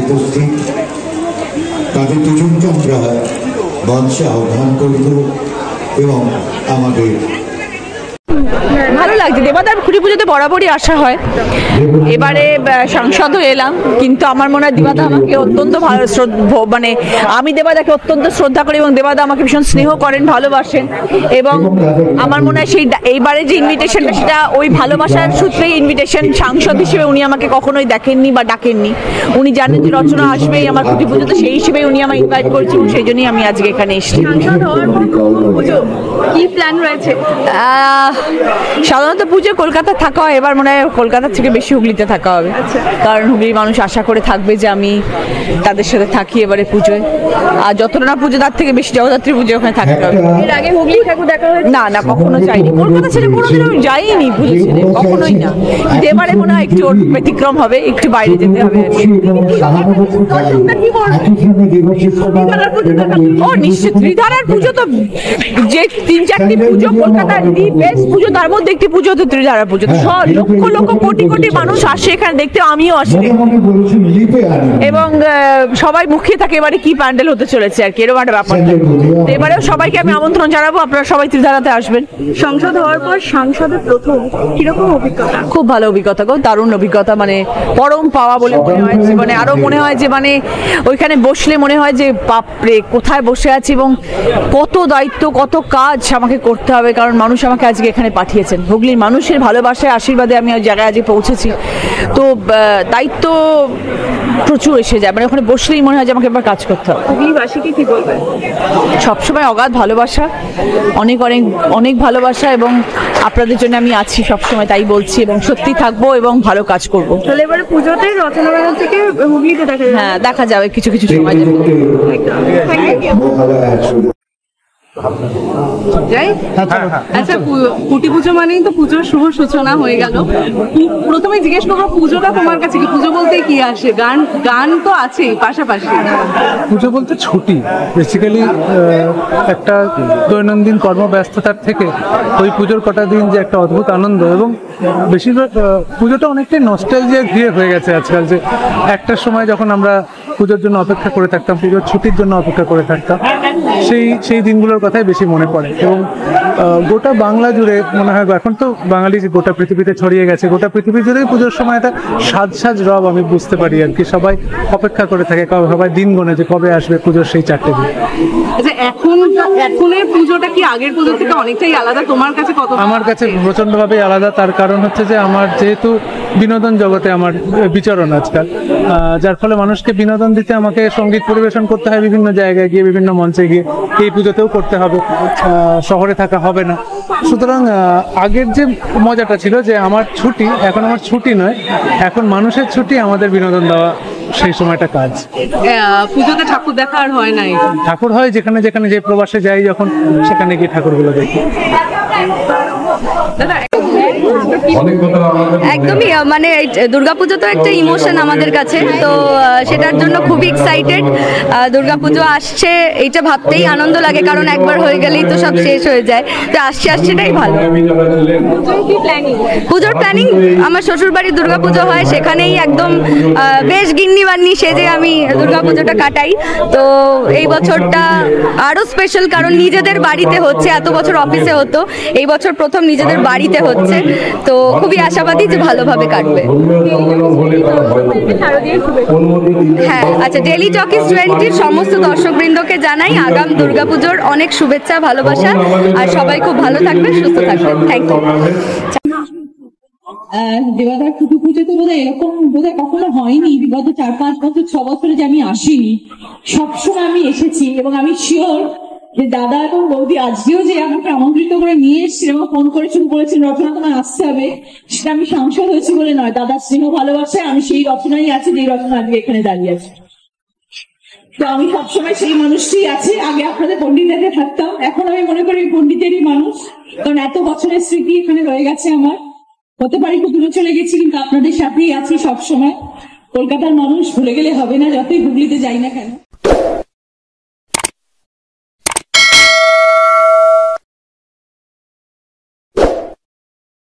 উপস্থিত তাদের দুজনকে আমরা মঞ্চে আহ্বান করিব এবং আমাদের ভালো লাগছে। দেবাদার খুঁটি পুজোতে বরাবরই আসা হয়, এবারে সাংসদও এলাম, কিন্তু আমার মনে হয় দেবাদা আমাকে অত্যন্ত ভালো মানে আমি দেবাদাকে অত্যন্ত শ্রদ্ধা করি এবং দেবাদা আমাকে ভীষণ স্নেহ করেন, ভালোবাসেন এবং আমার মনে হয় সেই এইবারে যে ইনভিটেশনটা সেটা ওই ভালোবাসার সূত্রেই ইনভিটেশন। সাংসদ হিসেবে উনি আমাকে কখনোই দেখেননি বা ডাকেননি, উনি জানেন যে রচনা আসবেই আমার খুঁটি পুজোতে, সেই হিসেবে উনি আমাকে ইনভাইট করেছেন এবং সেই জন্যই আমি আজকে এখানে এসেছি। কি প্ল্যান রয়েছে? সাধারণত পুজো কলকাতা থাকা হয়, এবার মনে হয় কলকাতা থেকে বেশি হুগলিতে থাকা হবে, কারণ হুগলির মানুষ আশা করে থাকবে যে আমি তাদের সাথে থাকি এবারে পুজোয়। আর যতটা না পুজো তার থেকে বেশি জগদ্ধাত্রী পুজো ওখানে থাকতে হবে। এর আগে হুগলি ঠাকুর দেখা হয়েছে? না না, কখনো যাইনি, কলকাতা ছেড়ে কোনোদিন আমি যাইনি পুজো ছেড়ে, কখনোই না। কিন্তু এবারে মনে হয় একটু ব্যতিক্রম হবে, একটু বাইরে যেতে হবে। ও নিশ্চিত, ত্রিধারার পুজো তো যে 3-4টি পুজো কলকাতার দি বেস্ট পুজো, তার মধ্যে একটি পুজো তো ত্রিধারা পুজো। লক্ষ লক্ষ কোটি কোটি মানুষ আসে এখানে দেখতে, আমিও আসি এবং সবাই মুখিয়ে থাকে এবারে কি প্যান্ডেল হতে চলেছে আর কি, এরকম একটা ব্যাপার। এবারেও সবাইকে আমি আমন্ত্রণ জানাবো, আপনারা সবাই ত্রিধারাতে আসবেন। সংসদ হওয়ার পর সাংসদের প্রথম কিরকম অভিজ্ঞতা? খুব ভালো অভিজ্ঞতা গো, দারুণ অভিজ্ঞতা, মানে পরম পাওয়া বলে মনে হয় জীবনে। আরো মনে হয় যে মানে ওইখানে বসলে মনে হয় যে বাপরে কোথায় বসে আছি এবং কত দায়িত্ব কত কাজ আমাকে করতে হবে, কারণ মানুষ আমাকে আজকে এখানে পাঠিয়েছেন। হুগলির মানুষের ভালোবাসায় আশীর্বাদে আমি ওই জায়গায় আজকে পৌঁছেছি, তো দায়িত্ব প্রচুর এসে যায়, মানে ওখানে বসলেই মনে হয় যে আমাকে এবার কাজ করতে হবে। হুগলিবাসীকে কি বলবেন? সবসময় অগাধ ভালোবাসা, অনেক অনেক অনেক ভালোবাসা, এবং আপনাদের জন্য আমি আছি সবসময়, তাই বলছি, এবং সত্যি থাকবো এবং ভালো কাজ করবো। তাহলে এবারে পুজোতে রচনা ব্যানার থেকে হুগলিতে দেখা যাবে? হ্যাঁ, দেখা যাবে কিছু কিছু সময়। আচ্ছা, খুঁটি পুজো মানেই তো পুজোর শুভ সূচনা হয়ে গেল। প্রথমে জিজ্ঞেস করবো, পুজোটা তোমার কাছে কি? পুজো বলতে কি আসে? গান গান তো আছেই পাশাপাশি। পুজো বলতে ছুটি, বেসিক্যালি একটা দৈনন্দিন কর্মব্যস্ততার থেকে ওই পুজোর কটা দিন যে একটা অদ্ভুত আনন্দ, এবং বেশিরভাগ পুজোটা অনেকটাই নস্টালজিয়া ঘিরে হয়ে গেছে আজকাল, যে একটা সময় যখন আমরা পুজোর জন্য অপেক্ষা করে থাকতাম, পুজোর ছুটির জন্য অপেক্ষা করে থাকতাম, সেই দিনগুলোর কথাই বেশি মনে পড়ে। এবং গোটা বাংলা জুড়ে মনে হয়, এখন তো বাঙালি গোটা পৃথিবীতে ছড়িয়ে গেছে, গোটা পৃথিবী জুড়েই পুজোর সময় একটা সাজ রব আমি বুঝতে পারি আর কি। সবাই অপেক্ষা করে থাকে, সবাই দিন গোনে যে কবে আসবে পুজোর সেই 4টে দিন। আচ্ছা, এখনের পুজোটা কি আগের পুজো থেকে অনেকটাই আলাদা? তোমার কাছে কত? আমার কাছে প্রচণ্ডভাবেই আলাদা, তার কারণ হচ্ছে যে আমার যেহেতু বিনোদন জগতে আমার বিচরণ আজকাল, যার ফলে মানুষকে বিনোদন দিতে আমাকে সঙ্গীত পরিবেশন করতে হয় বিভিন্ন জায়গায় গিয়ে, বিভিন্ন মঞ্চে গিয়ে। এই পুজোতেও করতে হবে, শহরে থাকা হবে না। সুতরাং আগের যে মজাটা ছিল যে আমার ছুটি, এখন আমার ছুটি নয়, এখন মানুষের ছুটি, আমাদের বিনোদন দেওয়া সেই সময়টা কাজ। পুজোতে ঠাকুর দেখা আর হয় নাই? ঠাকুর হয় যেখানে যেখানে, যে প্রবাসে যাই যখন, সেখানে গিয়ে ঠাকুরগুলো দেখি। একদমই, মানে দুর্গাপুজো তো একটা ইমোশন আমাদের কাছে, তো সেটার জন্য খুবই এক্সাইটেড। দুর্গাপুজো আসছে এইটা ভাবতেই আনন্দ লাগে, কারণ একবার হয়ে গেলেই তো সব শেষ হয়ে যায়, তো আসছেটাই ভালো। পুজোর প্ল্যানিং, আমার শ্বশুরবাড়ির দুর্গাপুজো হয়, সেখানেই একদম বেশ গিন্নি বান্নি সেজে আমি দুর্গাপুজোটা কাটাই। তো এই বছরটা আরো স্পেশাল, কারণ নিজেদের বাড়িতে হচ্ছে, এত বছর অফিসে হতো, এই বছর প্রথম নিজেদের বাড়িতে হচ্ছে, তো খুবই আশাবাদী যে ভালোভাবে কাটবে। হ্যাঁ, আচ্ছা, ডেইলি টকিজ 20 সমস্ত দর্শকবৃন্দকে জানাই আগাম দুর্গাপুজোর অনেক শুভেচ্ছা, ভালোবাসা, আর সবাই খুব ভালো থাকবে, সুস্থ থাকবে। Thank you. দেবাদার খুঁটি পুজো তো বোধহয় এরকম বোধহয় কখনো হয়নি, বিগত 4-5 বছর 6 বছরে যে আমি আসিনি, সবসময় আমি এসেছি এবং আমি শিওর যে দাদা এবং বৌদি আজকেও যে আমাকে আমন্ত্রিত করে নিয়ে এসেছিল এবং ফোন করে শুরু করেছেন রচনা তোমার আসতে হবে, সেটা আমি সাংসদ হয়েছি বলে নয়, দাদার স্নেহ ভালোবাসায় আমি সেই রচনাই আছি যে রচনা আজকে এখানে দাঁড়িয়ে আছে। তো আমি সবসময় সেই মানুষটি আছি। আগে আপনাদের পন্ডিতদের থাকতাম, এখন আমি মনে করি পন্ডিতেরই মানুষ, কারণ এত বছরের স্মৃতি এখানে রয়ে গেছে আমার। হতে পারি খুব দূরে চলে গেছি, কিন্তু আপনাদের সাথেই আছি সবসময়। কলকাতার মানুষ ভুলে গেলে হবে না, যতই হুগলিতে যাই না কেন।